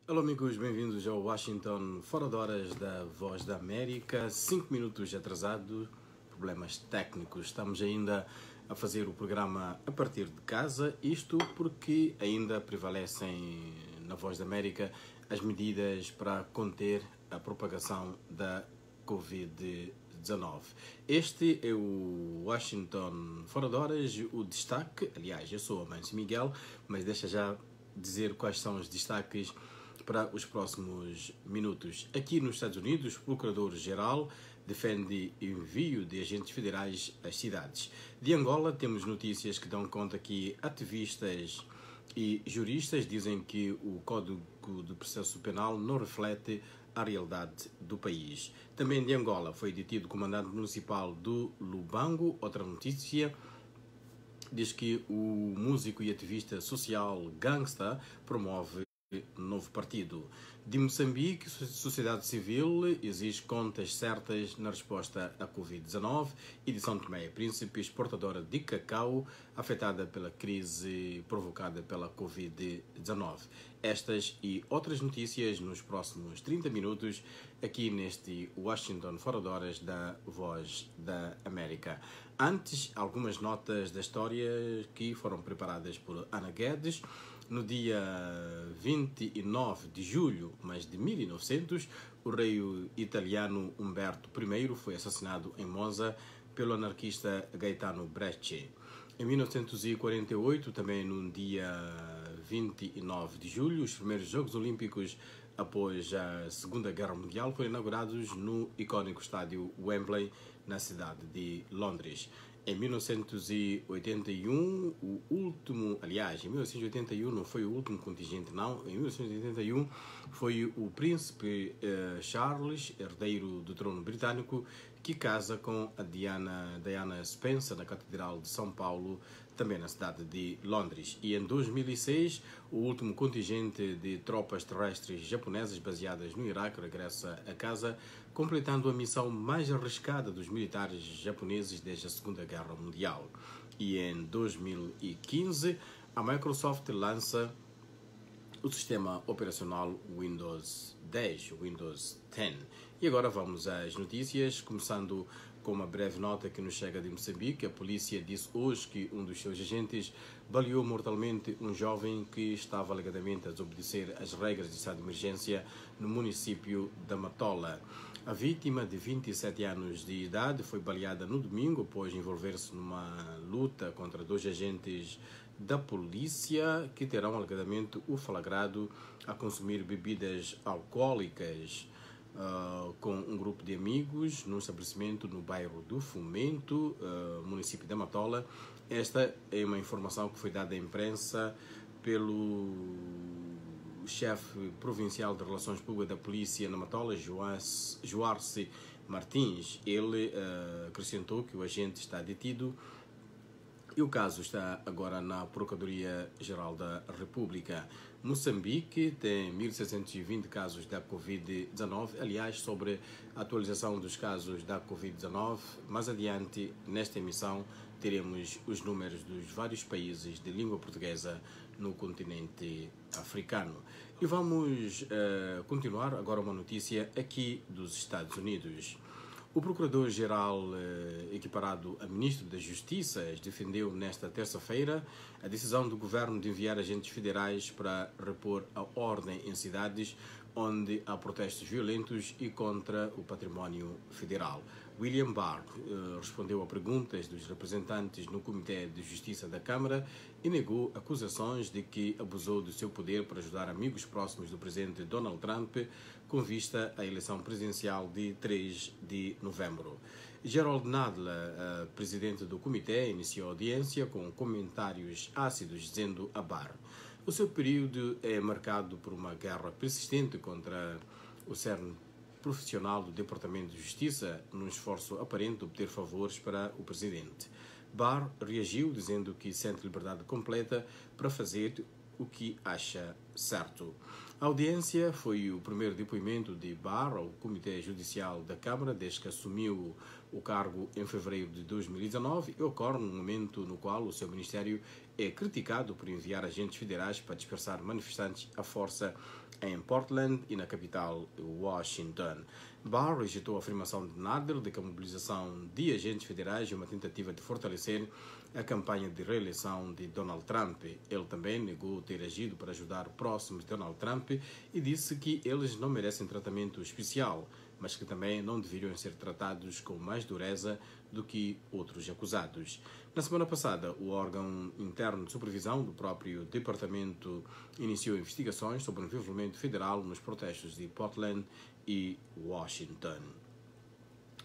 Olá amigos, bem-vindos ao Washington Fora de Horas da Voz da América. 5 minutos atrasado, problemas técnicos. Estamos ainda a fazer o programa a partir de casa, isto porque ainda prevalecem na Voz da América as medidas para conter a propagação da Covid-19. Este é o Washington Fora de Horas, o destaque. Aliás, eu sou o Amancio Miguel, mas deixa já dizer quais são os destaques para os próximos minutos. Aqui nos Estados Unidos, o Procurador-Geral defende envio de agentes federais às cidades. De Angola, temos notícias que dão conta que ativistas e juristas dizem que o Código de Processo Penal não reflete a realidade do país. Também de Angola foi detido o comandante municipal do Lubango. Outra notícia diz que o músico e ativista social Gangsta promove novo partido. De Moçambique, sociedade civil exige contas certas na resposta à Covid-19 e de São Tomé e Príncipe, exportadora de cacau afetada pela crise provocada pela Covid-19. Estas e outras notícias nos próximos 30 minutos aqui neste Washington Fora de Horas da Voz da América. Antes, algumas notas da história que foram preparadas por Ana Guedes. No dia 29 de julho, mas de 1900, o rei italiano Umberto I foi assassinado em Monza pelo anarquista Gaetano Bresci. Em 1948, também no dia 29 de julho, os primeiros Jogos Olímpicos após a Segunda Guerra Mundial foram inaugurados no icônico estádio Wembley, na cidade de Londres. Em 1981, em 1981 não foi o último contingente, não. Em 1981 foi o príncipe Charles, herdeiro do trono britânico, que casa com a Diana Spencer na Catedral de São Paulo, também na cidade de Londres. E em 2006, o último contingente de tropas terrestres japonesas baseadas no Iraque regressa a casa, completando a missão mais arriscada dos militares japoneses desde a Segunda Guerra Mundial. E em 2015, a Microsoft lança o sistema operacional Windows 10, Windows 10. E agora vamos às notícias, começando com uma breve nota que nos chega de Moçambique. A polícia disse hoje que um dos seus agentes baleou mortalmente um jovem que estava alegadamente a desobedecer às regras de estado de emergência no município da Matola. A vítima, de 27 anos de idade, foi baleada no domingo após envolver-se numa luta contra dois agentes da polícia que terão alegadamente o flagrado a consumir bebidas alcoólicas com um grupo de amigos num estabelecimento no bairro do Fomento, município da Matola. Esta é uma informação que foi dada à imprensa pelo chefe provincial de Relações Públicas da Polícia na Matola, Joarce Martins. Ele acrescentou que o agente está detido e o caso está agora na Procuradoria-Geral da República. Moçambique tem 1.620 casos da Covid-19. Aliás, sobre a atualização dos casos da Covid-19, mais adiante nesta emissão teremos os números dos vários países de língua portuguesa no continente africano. E vamos continuar agora uma notícia aqui dos Estados Unidos. O Procurador-Geral, equiparado a Ministro da Justiça, defendeu nesta terça-feira a decisão do governo de enviar agentes federais para repor a ordem em cidades onde há protestos violentos e contra o património federal. William Barr respondeu a perguntas dos representantes no Comitê de Justiça da Câmara e negou acusações de que abusou do seu poder para ajudar amigos próximos do presidente Donald Trump com vista à eleição presidencial de 3 de novembro. Gerald Nadler, presidente do comitê, iniciou a audiência com comentários ácidos dizendo a Barr: o seu período é marcado por uma guerra persistente contra o cerne profissional do Departamento de Justiça num esforço aparente de obter favores para o presidente. Barr reagiu dizendo que sente liberdade completa para fazer o que acha certo. A audiência foi o primeiro depoimento de Barr ao Comitê Judicial da Câmara desde que assumiu o cargo em fevereiro de 2019 e ocorre num momento no qual o seu ministério é criticado por enviar agentes federais para dispersar manifestantes à força em Portland e na capital Washington. Barr rejeitou a afirmação de Nader de que a mobilização de agentes federais é uma tentativa de fortalecer a campanha de reeleição de Donald Trump. Ele também negou ter agido para ajudar próximos de Donald Trump e disse que eles não merecem tratamento especial, mas que também não deveriam ser tratados com mais dureza do que outros acusados. Na semana passada, o órgão interno de supervisão do próprio departamento iniciou investigações sobre o envolvimento federal nos protestos de Portland e Washington.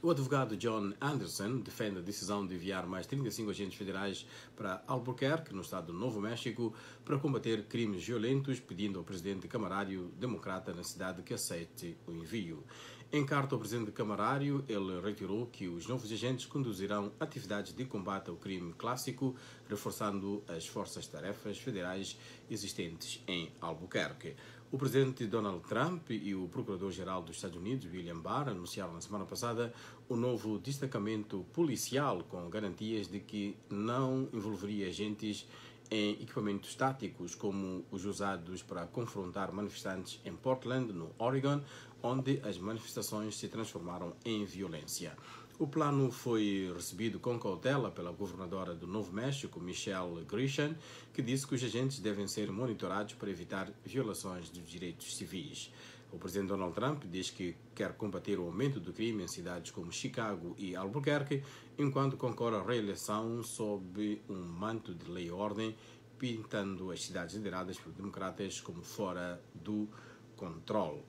O advogado John Anderson defende a decisão de enviar mais 35 agentes federais para Albuquerque, no estado do Novo México, para combater crimes violentos, pedindo ao presidente camarário democrata na cidade que aceite o envio. Em carta ao presidente camarário, ele reiterou que os novos agentes conduzirão atividades de combate ao crime clássico, reforçando as forças-tarefas federais existentes em Albuquerque. O presidente Donald Trump e o procurador-geral dos Estados Unidos, William Barr, anunciaram na semana passada o novo destacamento policial com garantias de que não envolveria agentes em equipamentos táticos como os usados para confrontar manifestantes em Portland, no Oregon, onde as manifestações se transformaram em violência. O plano foi recebido com cautela pela governadora do Novo México, Michelle Grisham, que disse que os agentes devem ser monitorados para evitar violações dos direitos civis. O presidente Donald Trump diz que quer combater o aumento do crime em cidades como Chicago e Albuquerque, enquanto concorre à reeleição sob um manto de lei e ordem, pintando as cidades lideradas por democratas como fora do controle.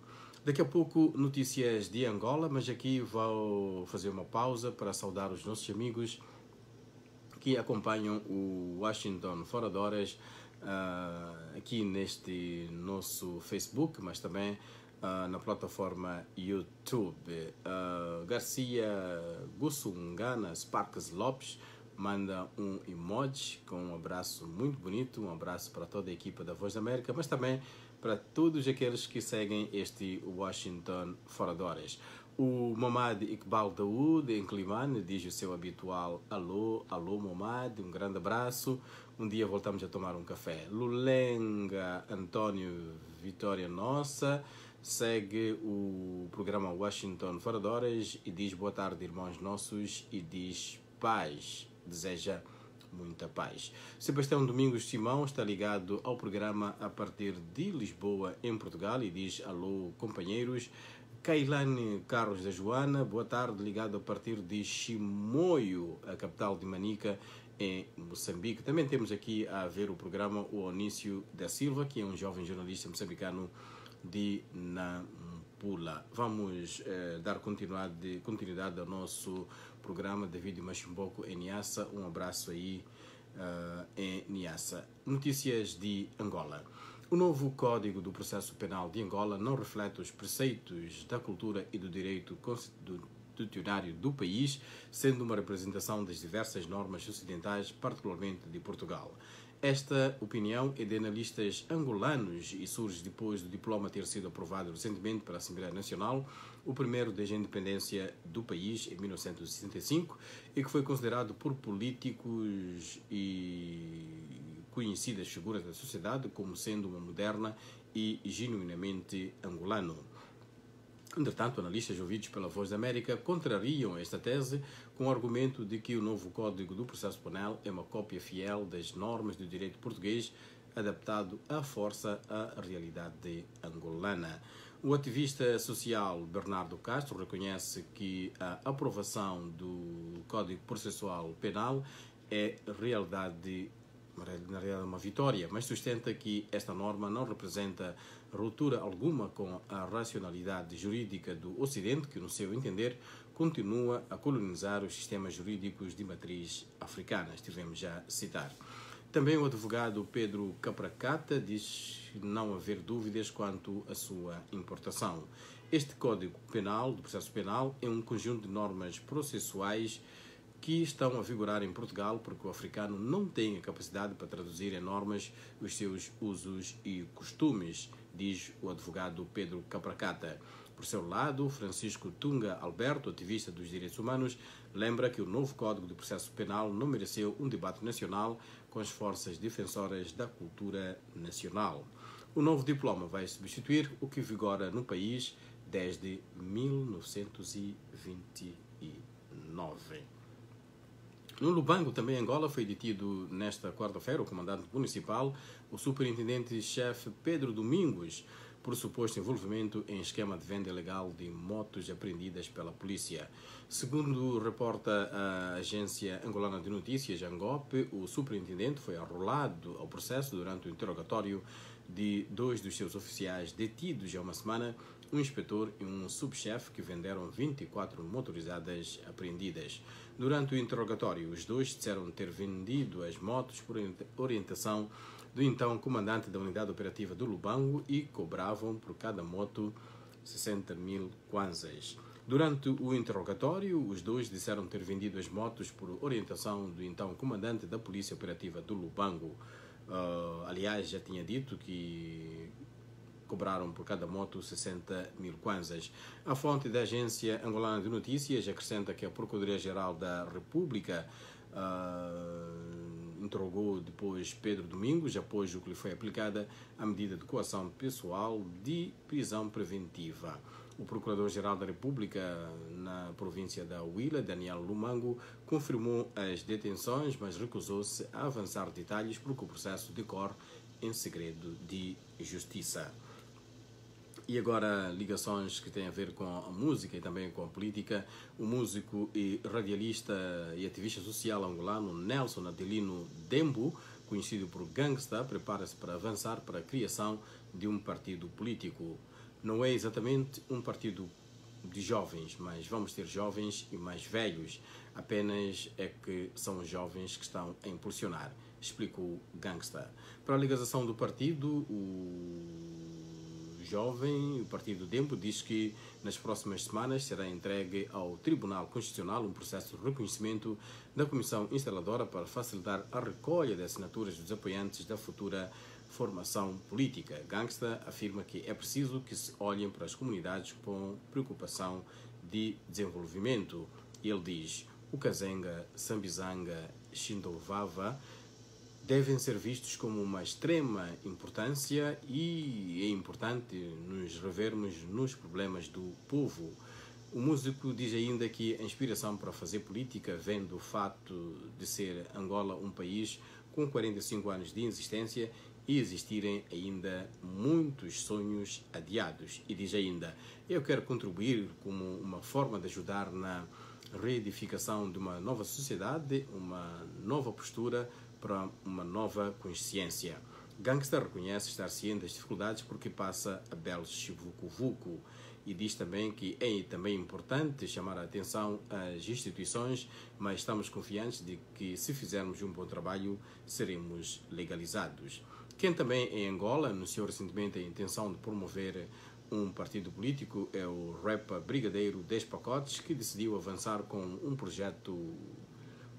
Daqui a pouco, notícias de Angola, mas aqui vou fazer uma pausa para saudar os nossos amigos que acompanham o Washington Fora de Horas aqui neste nosso Facebook, mas também na plataforma YouTube. Garcia Gussungana Sparks Lopes manda um emoji com um abraço muito bonito, um abraço para toda a equipa da Voz da América, mas também para todos aqueles que seguem este Washington Fora de Horas. O Mamad Iqbal Daoud, em Climane, diz o seu habitual alô, alô Mamad, um grande abraço. Um dia voltamos a tomar um café. Lulenga António Vitória Nossa segue o programa Washington Fora de Horas e diz boa tarde, irmãos nossos, e diz paz, deseja muita paz. Sebastião Domingos Simão está ligado ao programa a partir de Lisboa, em Portugal, e diz alô, companheiros. Kailane Carlos da Joana, boa tarde, ligado a partir de Chimoio, a capital de Manica, em Moçambique. Também temos aqui a ver o programa o Onício da Silva, que é um jovem jornalista moçambicano de Nampula. Vamos dar continuidade ao nosso programa David Machimboco em Niassa. Um abraço aí em Niassa. Notícias de Angola. O novo Código do Processo Penal de Angola não reflete os preceitos da cultura e do direito constitucionário do país, sendo uma representação das diversas normas ocidentais, particularmente de Portugal. Esta opinião é de analistas angolanos e surge depois do diploma ter sido aprovado recentemente pela Assembleia Nacional, o primeiro desde a independência do país em 1965, e que foi considerado por políticos e conhecidas figuras da sociedade como sendo uma moderna e genuinamente angolano. Entretanto, analistas ouvidos pela Voz da América contrariam esta tese com o argumento de que o novo Código do Processo Penal é uma cópia fiel das normas do direito português, adaptado à força à realidade angolana. O ativista social Bernardo Castro reconhece que a aprovação do Código Processual Penal é na realidade uma vitória, mas sustenta que esta norma não representa ruptura alguma com a racionalidade jurídica do Ocidente, que, no seu entender, continua a colonizar os sistemas jurídicos de matriz africana. Estivemos já a citar. Também o advogado Pedro Capracata diz não haver dúvidas quanto à sua importação. Este Código Penal, do Processo Penal, é um conjunto de normas processuais que estão a vigorar em Portugal porque o africano não tem a capacidade para traduzir em normas os seus usos e costumes, diz o advogado Pedro Capracata. Por seu lado, Francisco Tunga Alberto, ativista dos direitos humanos, lembra que o novo Código de Processo Penal não mereceu um debate nacional com as forças defensoras da cultura nacional. O novo diploma vai substituir o que vigora no país desde 1929. No Lubango, também em Angola, foi detido nesta quarta-feira o comandante municipal, o superintendente-chefe Pedro Domingos, por suposto envolvimento em esquema de venda ilegal de motos apreendidas pela polícia. Segundo reporta a agência angolana de notícias, ANGOP, o superintendente foi arrolado ao processo durante o interrogatório de 2 dos seus oficiais detidos há uma semana, um inspetor e um subchefe que venderam 24 motorizadas apreendidas. Durante o interrogatório, os dois disseram ter vendido as motos por orientação do então comandante da unidade operativa do Lubango e cobravam por cada moto 60.000 kwanzas. Durante o interrogatório, os dois disseram ter vendido as motos por orientação do então comandante da polícia operativa do Lubango. Aliás, já tinha dito que cobraram por cada moto 60.000 kwanzas. A fonte da agência angolana de notícias acrescenta que a Procuradoria-Geral da República interrogou depois Pedro Domingos, após o que lhe foi aplicada a medida de coação pessoal de prisão preventiva. O Procurador-Geral da República na província da Huila, Daniel Lumango, confirmou as detenções, mas recusou-se a avançar detalhes porque o processo decorre em segredo de justiça. E agora, ligações que têm a ver com a música e também com a política. O músico e radialista e ativista social angolano Nelson Adelino Dembo, conhecido por Gangsta, prepara-se para avançar para a criação de um partido político. Não é exatamente um partido de jovens, mas vamos ter jovens e mais velhos. Apenas é que são os jovens que estão a impulsionar, explicou Gangsta. Para a legalização do partido, o Partido Dembo diz que nas próximas semanas será entregue ao Tribunal Constitucional um processo de reconhecimento da Comissão Instaladora para facilitar a recolha de assinaturas dos apoiantes da futura formação política. Gangsta afirma que é preciso que se olhem para as comunidades com preocupação de desenvolvimento. Ele diz: o Kazenga, Sambizanga, Xindovava devem ser vistos como uma extrema importância e é importante nos revermos nos problemas do povo. O músico diz ainda que a inspiração para fazer política vem do fato de ser Angola um país com 45 anos de existência e existirem ainda muitos sonhos adiados. E diz ainda: eu quero contribuir como uma forma de ajudar na reedificação de uma nova sociedade, uma nova postura para uma nova consciência. Gangsta reconhece estar ciente das dificuldades porque passa a belos vucu-vucu e diz também que é também importante chamar a atenção às instituições, mas estamos confiantes de que se fizermos um bom trabalho seremos legalizados. Quem também em Angola anunciou recentemente a intenção de promover um partido político é o rapper brigadeiro 10 Pacotes, que decidiu avançar com um projeto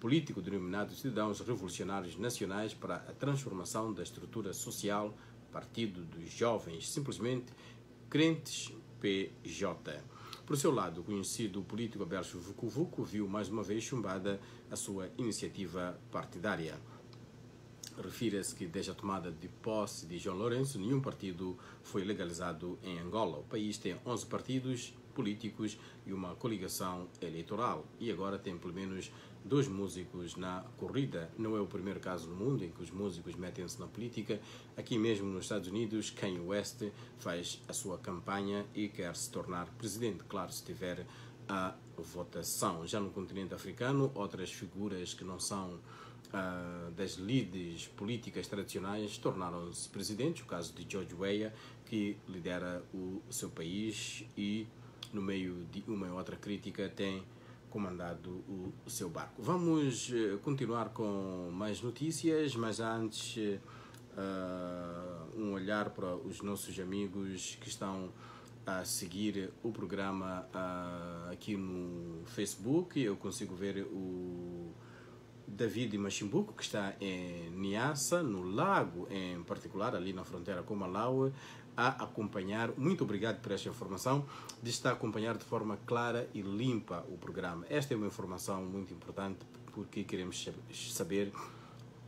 político denominado Cidadãos Revolucionários Nacionais para a Transformação da Estrutura Social, Partido dos Jovens, simplesmente Crentes PJ. Por seu lado, o conhecido político Abelcho Vucu-Vucu viu mais uma vez chumbada a sua iniciativa partidária. Refira-se que desde a tomada de posse de João Lourenço, nenhum partido foi legalizado em Angola. O país tem 11 partidos políticos e uma coligação eleitoral. E agora tem pelo menos 2 músicos na corrida. Não é o primeiro caso no mundo em que os músicos metem-se na política. Aqui mesmo nos Estados Unidos, Kanye West faz a sua campanha e quer se tornar presidente, claro, se tiver a votação. Já no continente africano, outras figuras que não são das lides políticas tradicionais tornaram-se presidentes. O caso de George Weah, que lidera o seu país e no meio de uma e outra crítica tem comandado o seu barco. Vamos continuar com mais notícias, mas antes um olhar para os nossos amigos que estão a seguir o programa aqui no Facebook. Eu consigo ver o David Machimbuco, que está em Niassa, no lago em particular, ali na fronteira com Malawi. a acompanhar. Muito obrigado por esta informação, de estar a acompanhar de forma clara e limpa o programa. Esta é uma informação muito importante porque queremos saber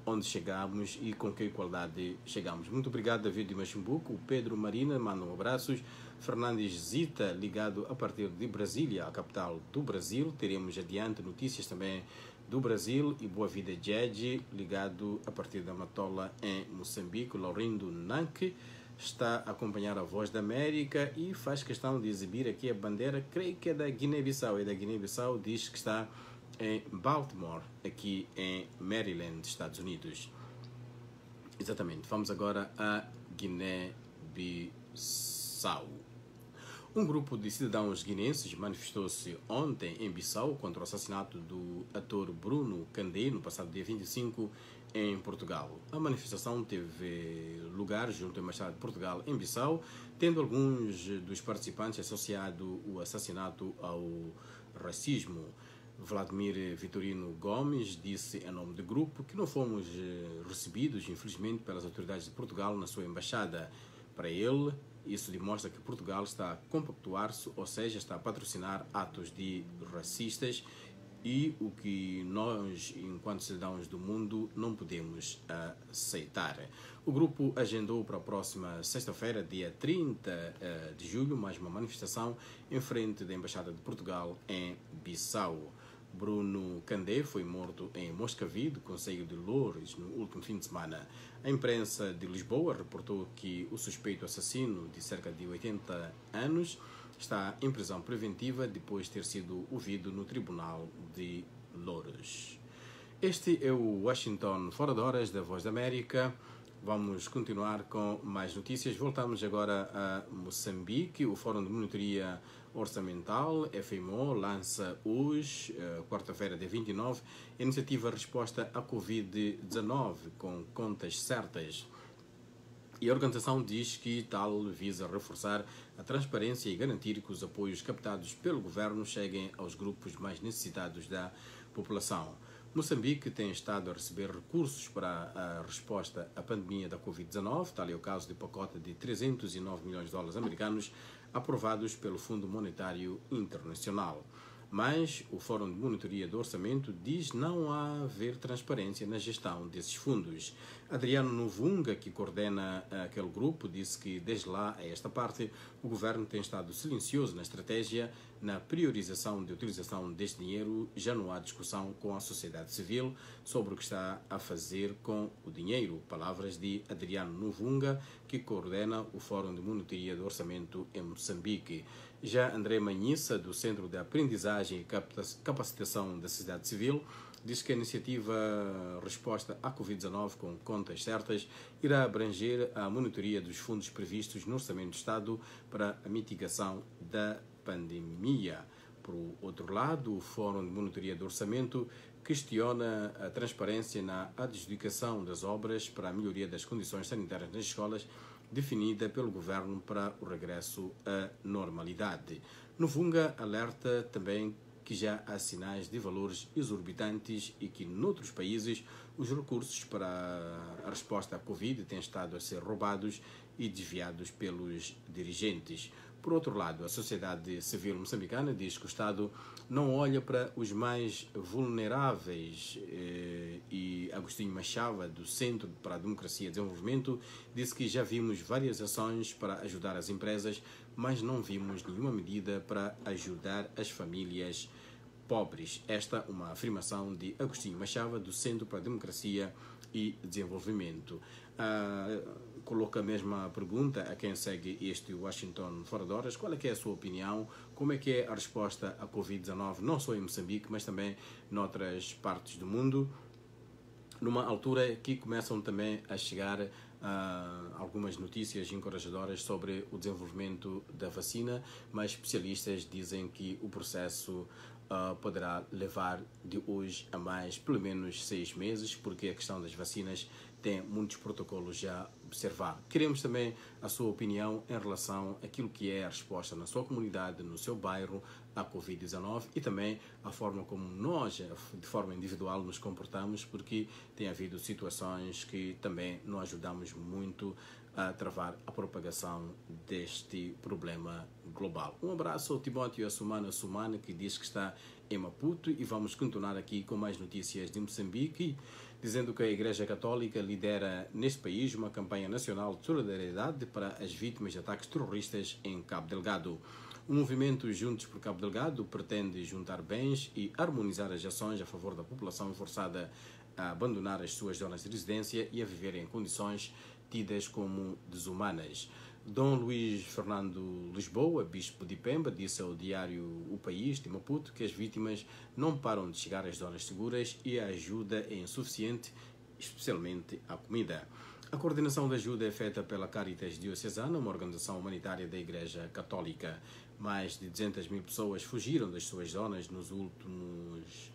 onde chegamos e com que qualidade chegamos. Muito obrigado, David de Machimbuco. O Pedro Marina manda um abraços. Fernandes Zita, ligado a partir de Brasília, a capital do Brasil. Teremos adiante notícias também do Brasil. E Boa Vida Djedje, ligado a partir da Matola, em Moçambique. Laurindo Nanque está a acompanhar a Voz da América e faz questão de exibir aqui a bandeira, creio que é da Guiné-Bissau. É da Guiné-Bissau, diz que está em Baltimore, aqui em Maryland, Estados Unidos. Exatamente. Vamos agora a Guiné-Bissau. Um grupo de cidadãos guineenses manifestou-se ontem em Bissau contra o assassinato do ator Bruno Candé no passado dia 25 em Portugal. A manifestação teve lugar junto à Embaixada de Portugal em Bissau, tendo alguns dos participantes associado o assassinato ao racismo. Vladimir Vitorino Gomes disse em nome do grupo que não fomos recebidos, infelizmente, pelas autoridades de Portugal na sua embaixada. Para ele, isso demonstra que Portugal está a compactuar-se, ou seja, está a patrocinar atos de racistas, e o que nós, enquanto cidadãos do mundo, não podemos aceitar. O grupo agendou para a próxima sexta-feira, dia 30 de julho, mais uma manifestação em frente da Embaixada de Portugal em Bissau. Bruno Candé foi morto em Moscavide, Concelho de Loures, no último fim de semana. A imprensa de Lisboa reportou que o suspeito assassino, de cerca de 80 anos, está em prisão preventiva depois de ter sido ouvido no Tribunal de Loures. Este é o Washington Fora de Horas da Voz da América. Vamos continuar com mais notícias. Voltamos agora a Moçambique. O Fórum de Monitoria Orçamental, FMO, lança hoje, quarta-feira, dia 29, a iniciativa Resposta à Covid-19 com contas certas. E a organização diz que tal visa reforçar a transparência e garantir que os apoios captados pelo governo cheguem aos grupos mais necessitados da população. Moçambique tem estado a receber recursos para a resposta à pandemia da Covid-19, tal é o caso do pacote de 309 milhões de dólares americanos aprovados pelo Fundo Monetário Internacional. Mas o Fórum de Monitoria do Orçamento diz não haver transparência na gestão desses fundos. Adriano Novunga, que coordena aquele grupo, disse que desde lá a esta parte o governo tem estado silencioso na estratégia, na priorização de utilização deste dinheiro. Já não há discussão com a sociedade civil sobre o que está a fazer com o dinheiro. Palavras de Adriano Novunga, que coordena o Fórum de Monitoria do Orçamento em Moçambique. Já André Manhissa, do Centro de Aprendizagem e Capacitação da Sociedade Civil, diz que a iniciativa Resposta à Covid-19 com contas certas irá abranger a monitoria dos fundos previstos no Orçamento do Estado para a mitigação da pandemia. Por outro lado, o Fórum de Monitoria do Orçamento questiona a transparência na adjudicação das obras para a melhoria das condições sanitárias nas escolas, definida pelo governo para o regresso à normalidade. Novunga alerta também que já há sinais de valores exorbitantes e que, noutros países, os recursos para a resposta à Covid têm estado a ser roubados e desviados pelos dirigentes. Por outro lado, a sociedade civil moçambicana diz que o Estado não olha para os mais vulneráveis e Agostinho Machava, do Centro para a Democracia e Desenvolvimento, disse que já vimos várias ações para ajudar as empresas, mas não vimos nenhuma medida para ajudar as famílias pobres. Esta é uma afirmação de Agostinho Machava, do Centro para a Democracia e Desenvolvimento. Coloca a mesma pergunta a quem segue este Washington Fora de Horas. Qual é que é a sua opinião? Como é que é a resposta à Covid-19, não só em Moçambique, mas também noutras partes do mundo? Numa altura que começam também a chegar algumas notícias encorajadoras sobre o desenvolvimento da vacina, mas especialistas dizem que o processo poderá levar de hoje a mais pelo menos 6 meses, porque a questão das vacinas tem muitos protocolos já observar. Queremos também a sua opinião em relação àquilo que é a resposta na sua comunidade, no seu bairro, à Covid-19 e também a forma como nós, de forma individual, nos comportamos, porque tem havido situações que também não ajudamos muito a travar a propagação deste problema global. Um abraço ao Timóteo Assumana, que diz que está em Maputo, e vamos continuar aqui com mais notícias de Moçambique, dizendo que a Igreja Católica lidera neste país uma campanha nacional de solidariedade para as vítimas de ataques terroristas em Cabo Delgado. O movimento Juntos por Cabo Delgado pretende juntar bens e harmonizar as ações a favor da população forçada a abandonar as suas zonas de residência e a viver em condições tidas como desumanas. Dom Luís Fernando Lisboa, bispo de Pemba, disse ao diário O País de Maputo que as vítimas não param de chegar às zonas seguras e a ajuda é insuficiente, especialmente a comida. A coordenação da ajuda é feita pela Caritas Diocesana, uma organização humanitária da Igreja Católica. Mais de 200 mil pessoas fugiram das suas zonas nos últimos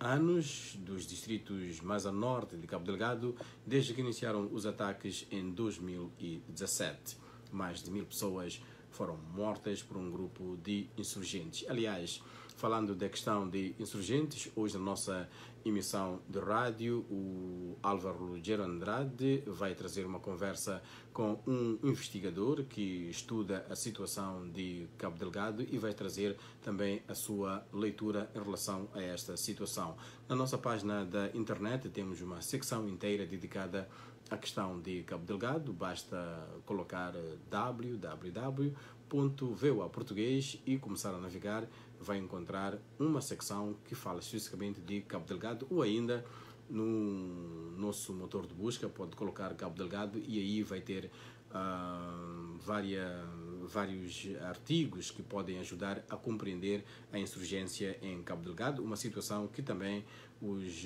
anos dos distritos mais a norte de Cabo Delgado, desde que iniciaram os ataques em 2017. Mais de 1000 pessoas foram mortas por um grupo de insurgentes. Aliás, falando da questão de insurgentes, hoje na nossa emissão de rádio, o Álvaro Lugero Andrade vai trazer uma conversa com um investigador que estuda a situação de Cabo Delgado e vai trazer também a sua leitura em relação a esta situação. Na nossa página da internet temos uma secção inteira dedicada à questão de Cabo Delgado. Basta colocar www.voaportuguês e começar a navegar. Vai encontrar uma secção que fala especificamente de Cabo Delgado, ou ainda no nosso motor de busca pode colocar Cabo Delgado e aí vai ter vários artigos que podem ajudar a compreender a insurgência em Cabo Delgado, uma situação que também os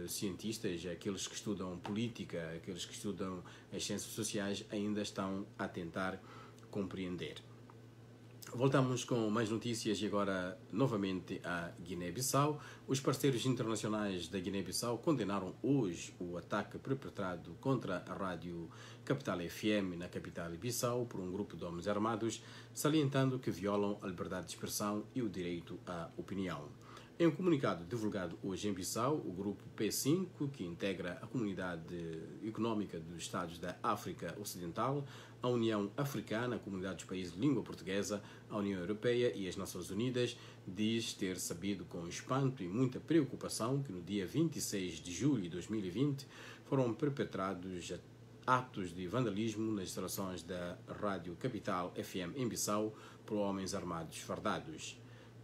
cientistas, aqueles que estudam política, aqueles que estudam as ciências sociais ainda estão a tentar compreender. Voltamos com mais notícias e agora novamente a Guiné-Bissau. Os parceiros internacionais da Guiné-Bissau condenaram hoje o ataque perpetrado contra a rádio Capital FM na capital Bissau por um grupo de homens armados, salientando que violam a liberdade de expressão e o direito à opinião. Em um comunicado divulgado hoje em Bissau, o grupo P5, que integra a Comunidade Económica dos Estados da África Ocidental, a União Africana, a Comunidade dos Países de Língua Portuguesa, a União Europeia e as Nações Unidas, diz ter sabido com espanto e muita preocupação que no dia 26 de julho de 2020 foram perpetrados atos de vandalismo nas instalações da Rádio Capital FM em Bissau por homens armados fardados.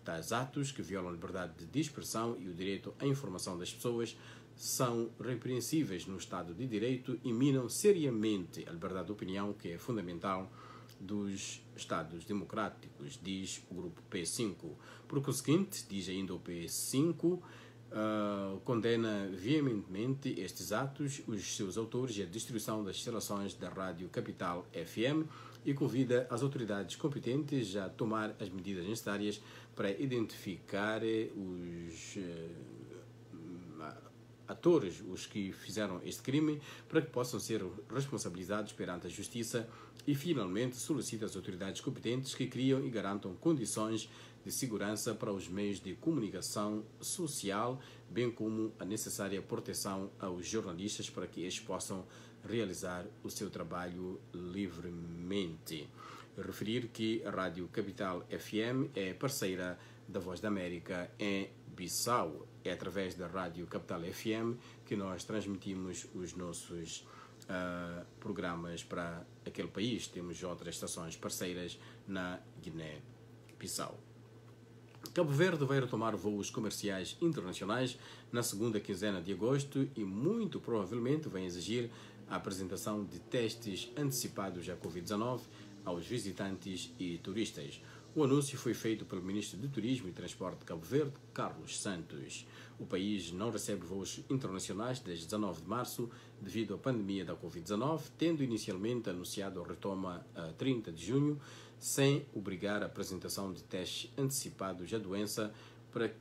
Tais atos, que violam a liberdade de expressão e o direito à informação das pessoas, são repreensíveis no Estado de Direito e minam seriamente a liberdade de opinião, que é fundamental dos Estados democráticos, diz o grupo P5. Por conseguinte, diz ainda o P5, condena veementemente estes atos, os seus autores e a destruição das instalações da Rádio Capital FM e convida as autoridades competentes a tomar as medidas necessárias para identificar os atores, os que fizeram este crime, para que possam ser responsabilizados perante a justiça e, finalmente, solicita às autoridades competentes que criam e garantam condições de segurança para os meios de comunicação social, bem como a necessária proteção aos jornalistas para que estes possam realizar o seu trabalho livremente. Referir que a Rádio Capital FM é parceira da Voz da América em Bissau. É através da Rádio Capital FM que nós transmitimos os nossos programas para aquele país. Temos outras estações parceiras na Guiné-Bissau. Cabo Verde vai retomar voos comerciais internacionais na segunda quinzena de agosto e muito provavelmente vai exigir a apresentação de testes antecipados à Covid-19 aos visitantes e turistas. O anúncio foi feito pelo Ministro de Turismo e Transporte de Cabo Verde, Carlos Santos. O país não recebe voos internacionais desde 19 de março devido à pandemia da Covid-19, tendo inicialmente anunciado a retoma a 30 de junho, sem obrigar a apresentação de testes antecipados à doença para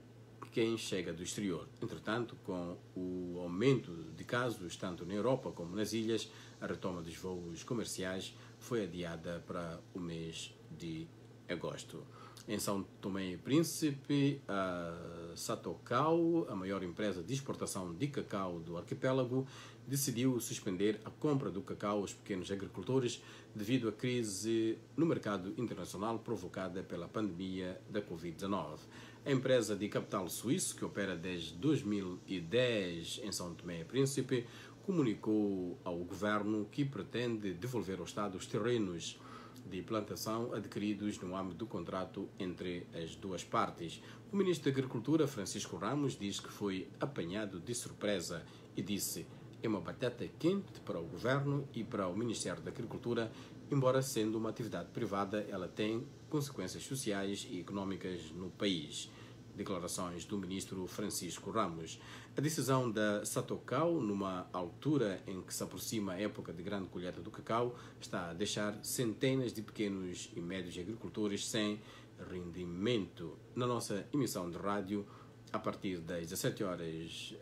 quem chega do exterior. Entretanto, com o aumento de casos tanto na Europa como nas ilhas, a retoma dos voos comerciais foi adiada para o mês de agosto. Em São Tomé e Príncipe, a Satocao, a maior empresa de exportação de cacau do arquipélago, decidiu suspender a compra do cacau aos pequenos agricultores devido à crise no mercado internacional provocada pela pandemia da Covid-19. A empresa de capital suíço, que opera desde 2010 em São Tomé e Príncipe, comunicou ao governo que pretende devolver ao Estado os terrenos de plantação adquiridos no âmbito do contrato entre as duas partes. O ministro da Agricultura, Francisco Ramos, diz que foi apanhado de surpresa e disse: é uma batata quente para o governo e para o Ministério da Agricultura, embora sendo uma atividade privada, ela tem consequências sociais e econômicas no país. Declarações do ministro Francisco Ramos. A decisão da Satocao, numa altura em que se aproxima a época de grande colheita do cacau, está a deixar centenas de pequenos e médios agricultores sem rendimento. Na nossa emissão de rádio, a partir das 17 horas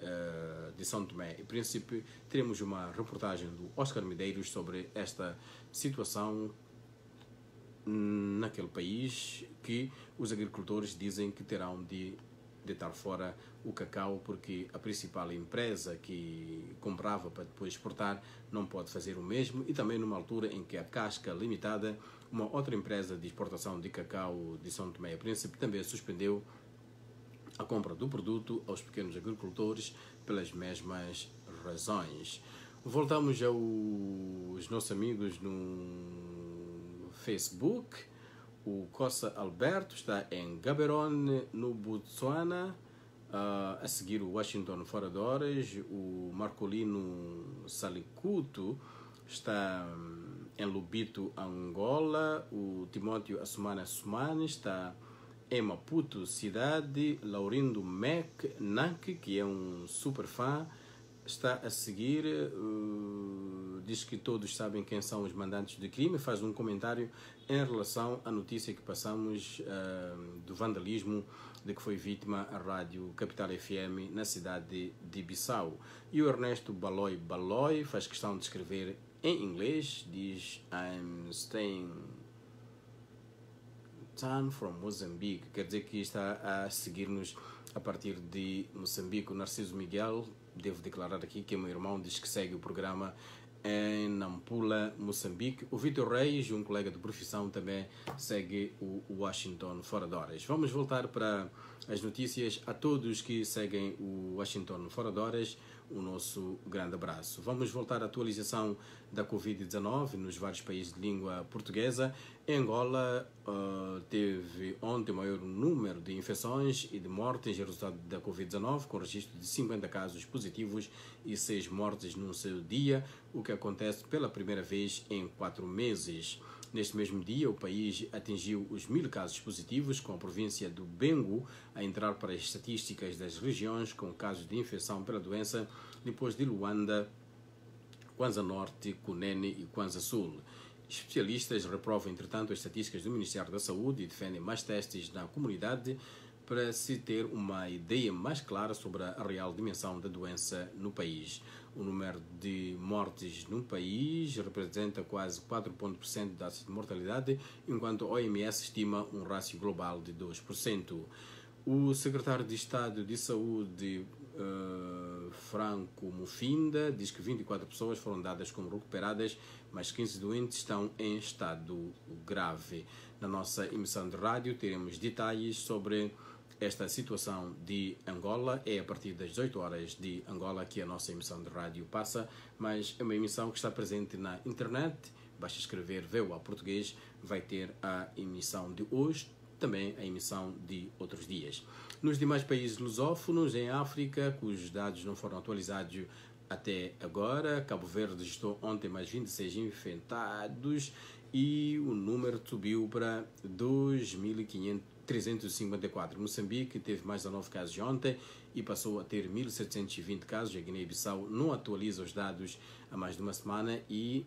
de São Tomé e Príncipe, teremos uma reportagem do Oscar Medeiros sobre esta situação naquele país, que os agricultores dizem que terão de deitar fora o cacau porque a principal empresa que comprava para depois exportar não pode fazer o mesmo, e também numa altura em que a Casca Limitada, uma outra empresa de exportação de cacau de São Tomé e Príncipe, também suspendeu a compra do produto aos pequenos agricultores pelas mesmas razões. Voltamos aos nossos amigos no Facebook. O Costa Alberto está em Gaborone, no Botsuana, a seguir o Washington fora de horas. O Marcolino Salicuto está em Lubito, Angola. O Timóteo Assumana Assumani está em Maputo, cidade. Laurindo Mac Nank, que é um super fã, está a seguir, diz que todos sabem quem são os mandantes de crime, faz um comentário em relação à notícia que passamos do vandalismo de que foi vítima a rádio Capital FM na cidade de Bissau. E o Ernesto Baloi faz questão de escrever em inglês, diz: I'm staying from Mozambique, quer dizer que está a seguir-nos a partir de Moçambique. O Narciso Miguel, devo declarar aqui que é meu irmão, diz que segue o programa em Nampula, Moçambique. O Vitor Reis, um colega de profissão, também segue o Washington fora de horas. Vamos voltar para as notícias. A todos que seguem o Washington fora de horas, o nosso grande abraço. Vamos voltar à atualização da Covid-19 nos vários países de língua portuguesa. Em Angola, teve ontem o maior número de infecções e de mortes em resultado da Covid-19, com registro de 50 casos positivos e 6 mortes num seu dia, o que acontece pela primeira vez em 4 meses. Neste mesmo dia, o país atingiu os 1000 casos positivos, com a província do Bengo a entrar para as estatísticas das regiões com casos de infecção pela doença, depois de Luanda, Kwanza Norte, Cunene e Kwanza Sul. Especialistas reprovam, entretanto, as estatísticas do Ministério da Saúde e defendem mais testes na comunidade para se ter uma ideia mais clara sobre a real dimensão da doença no país. O número de mortes no país representa quase 4% da mortalidade, enquanto a OMS estima um rácio global de 2%. O secretário de Estado de Saúde, Franco Mufinda, diz que 24 pessoas foram dadas como recuperadas, mas 15 doentes estão em estado grave. Na nossa emissão de rádio teremos detalhes sobre esta situação de Angola. É a partir das 18 horas de Angola que a nossa emissão de rádio passa, mas é uma emissão que está presente na internet. Basta escrever VOA Português, vai ter a emissão de hoje, também a emissão de outros dias. Nos demais países lusófonos, em África, cujos dados não foram atualizados até agora, Cabo Verde registrou ontem mais 26 infectados e o número subiu para 2.354. Moçambique teve mais 19 casos ontem e passou a ter 1.720 casos. A Guiné-Bissau não atualiza os dados há mais de uma semana e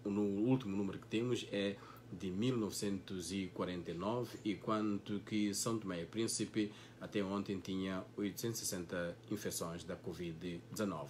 no último número que temos é de 1949, enquanto que São Tomé e Príncipe até ontem tinha 860 infecções da Covid-19.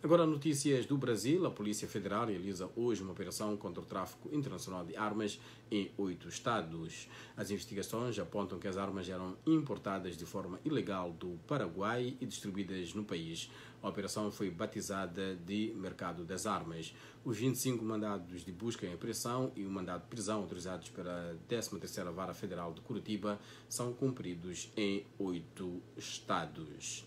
Agora, notícias do Brasil. A Polícia Federal realiza hoje uma operação contra o tráfico internacional de armas em 8 estados. As investigações apontam que as armas eram importadas de forma ilegal do Paraguai e distribuídas no país. A operação foi batizada de Mercado das Armas. Os 25 mandados de busca e apreensão e o mandado de prisão autorizados pela 13ª Vara Federal de Curitiba são cumpridos em 8 estados.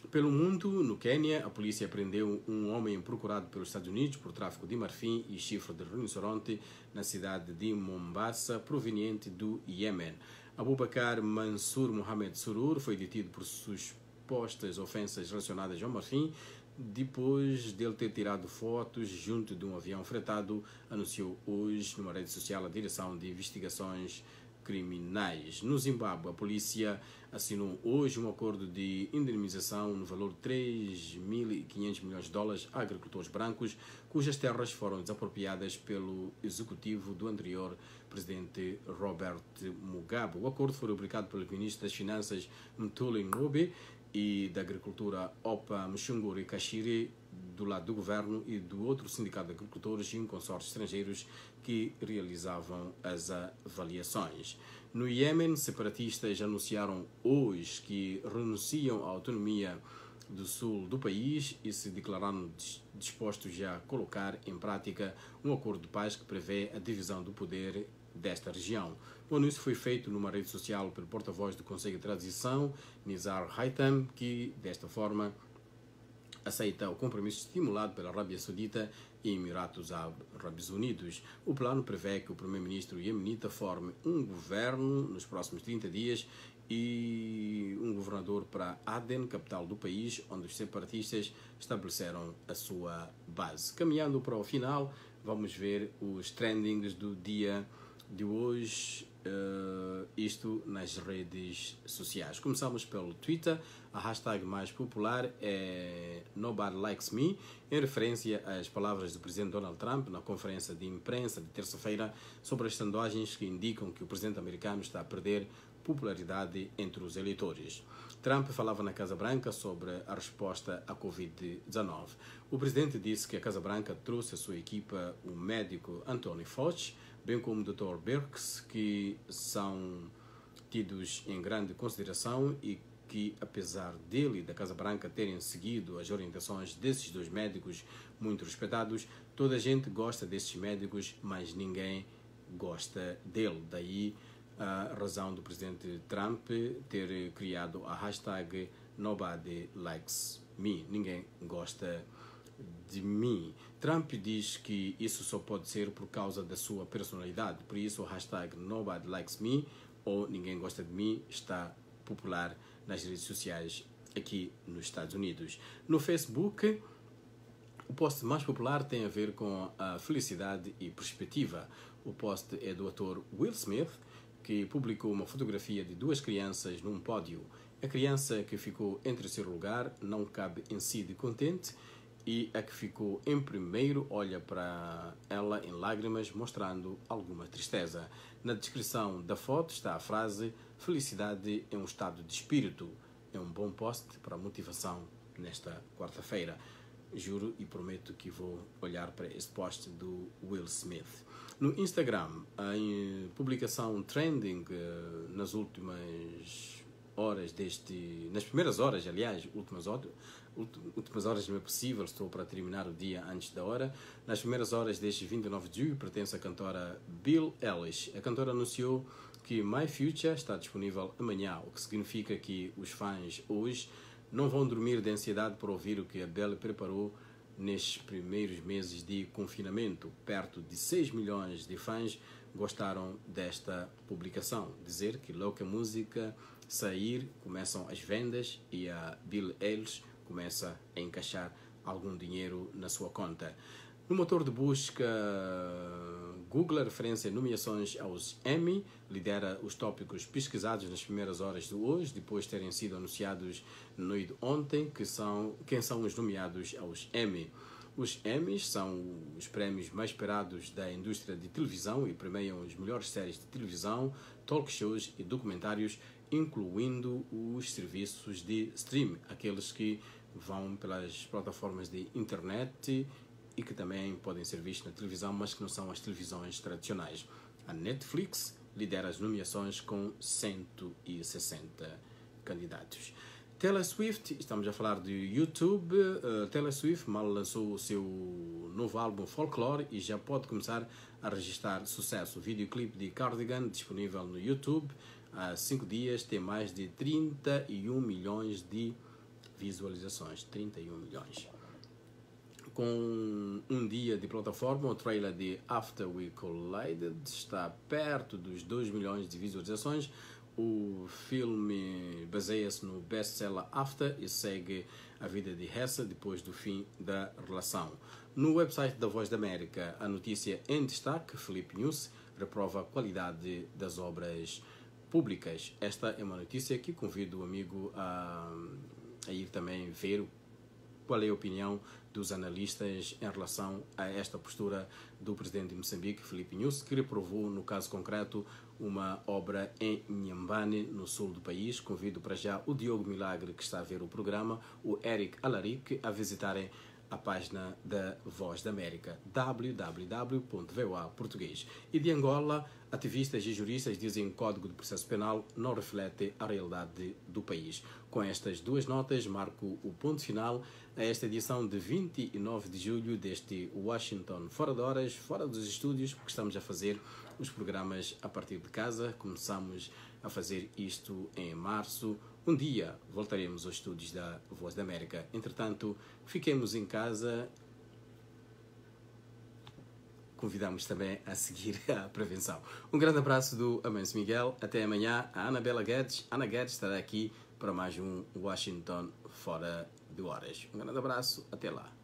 Pelo mundo, no Quênia, a polícia prendeu um homem procurado pelos Estados Unidos por tráfico de marfim e chifre de rinoceronte na cidade de Mombasa, proveniente do Iêmen. Abubakar Mansur Mohamed Surur foi detido por supostas ofensas relacionadas ao marfim depois de ele ter tirado fotos junto de um avião fretado, anunciou hoje numa rede social a Direção de Investigações Criminais. No Zimbábue, a polícia assinou hoje um acordo de indemnização no valor de 3.500 milhões de dólares a agricultores brancos cujas terras foram desapropriadas pelo executivo do anterior presidente Robert Mugabe. O acordo foi rubricado pelo ministro das Finanças Mthuli Ncube e da Agricultura Opa Mchunguri Kashiri, do lado do governo, e do outro sindicato de agricultores e um consórcio estrangeiros que realizavam as avaliações. No Iêmen, separatistas anunciaram hoje que renunciam à autonomia do sul do país e se declararam dispostos a colocar em prática um acordo de paz que prevê a divisão do poder desta região. O anúncio foi feito numa rede social pelo porta-voz do Conselho de Transição, Nizar Haytham, que, desta forma, aceita o compromisso estimulado pela Arábia Saudita e Emirados Árabes Unidos. O plano prevê que o primeiro-ministro iemenita forme um governo nos próximos 30 dias e um governador para Aden, capital do país, onde os separatistas estabeleceram a sua base. Caminhando para o final, vamos ver os trendings do dia de hoje, isto nas redes sociais. Começamos pelo Twitter. A hashtag mais popular é Nobody Likes Me, em referência às palavras do presidente Donald Trump na conferência de imprensa de terça-feira sobre as sondagens que indicam que o presidente americano está a perder popularidade entre os eleitores. Trump falava na Casa Branca sobre a resposta à Covid-19. O presidente disse que a Casa Branca trouxe a sua equipa o médico Anthony Fauci, bem como o Dr. Birx, que são tidos em grande consideração e que, apesar dele e da Casa Branca terem seguido as orientações desses dois médicos muito respeitados, toda a gente gosta desses médicos, mas ninguém gosta dele. Daí a razão do presidente Trump ter criado a hashtag Nobody Likes Me. Ninguém gosta de mim. Trump diz que isso só pode ser por causa da sua personalidade. Por isso, o hashtag Nobody Likes Me ou Ninguém Gosta de Mim está popular nas redes sociais aqui nos Estados Unidos. No Facebook, o post mais popular tem a ver com a felicidade e perspectiva. O post é do ator Will Smith, que publicou uma fotografia de duas crianças num pódio. A criança que ficou em terceiro lugar não cabe em si de contente e a que ficou em primeiro olha para ela em lágrimas, mostrando alguma tristeza. Na descrição da foto está a frase "Felicidade é um estado de espírito". É um bom post para motivação nesta quarta-feira. Juro e prometo que vou olhar para este post do Will Smith. No Instagram, a publicação trending nas últimas horas nas primeiras horas, aliás, últimas horas não é possível, estou para terminar o dia antes da hora. Nas primeiras horas deste 29 de julho, pertence à cantora Billie Eilish. A cantora anunciou que My Future está disponível amanhã, o que significa que os fãs hoje não vão dormir de ansiedade por ouvir o que a Billie preparou nestes primeiros meses de confinamento. Perto de 6 milhões de fãs gostaram desta publicação. Dizer que logo que a música sair, começam as vendas e a Billie Eilish começa a encaixar algum dinheiro na sua conta. No motor de busca Google, a referência a nomeações aos Emmy lidera os tópicos pesquisados nas primeiras horas de hoje, depois de terem sido anunciados na noite de ontem quem são os nomeados aos Emmy. Os Emmys são os prémios mais esperados da indústria de televisão e premiam as melhores séries de televisão, talk shows e documentários, incluindo os serviços de streaming, aqueles que vão pelas plataformas de internet e que também podem ser vistos na televisão, mas que não são as televisões tradicionais. A Netflix lidera as nomeações com 160 candidatos. Taylor Swift, estamos a falar de YouTube. Taylor Swift mal lançou o seu novo álbum Folklore e já pode começar a registrar sucesso. O videoclipe de Cardigan, disponível no YouTube, há 5 dias, tem mais de 31 milhões de visualizações. 31 milhões. Com um dia de plataforma, o trailer de After We Collided está perto dos 2 milhões de visualizações. O filme baseia-se no best-seller After e segue a vida de Hessa depois do fim da relação. No website da Voz da América, a notícia em destaque, Felipe News, reprova a qualidade das obras públicas. Esta é uma notícia que convido o amigo a ir também ver qual é a opinião dos analistas em relação a esta postura do presidente de Moçambique, Felipe News, que reprovou, no caso concreto, uma obra em Inhambane, no sul do país. Convido para já o Diogo Milagre, que está a ver o programa, o Eric Alaric, a visitarem a página da Voz da América, www.voa.português. E de Angola, ativistas e juristas dizem que o Código de Processo Penal não reflete a realidade do país. Com estas duas notas, marco o ponto final a esta edição de 29 de julho deste Washington Fora de Horas, fora dos estúdios, porque estamos a fazer os programas a partir de casa. Começamos a fazer isto em março. Um dia voltaremos aos estúdios da Voz da América. Entretanto, fiquemos em casa. Convidamos também a seguir a prevenção. Um grande abraço do Amancio Miguel. Até amanhã. A Ana Guedes estará aqui para mais um Washington Fora de Horas. Um grande abraço. Até lá.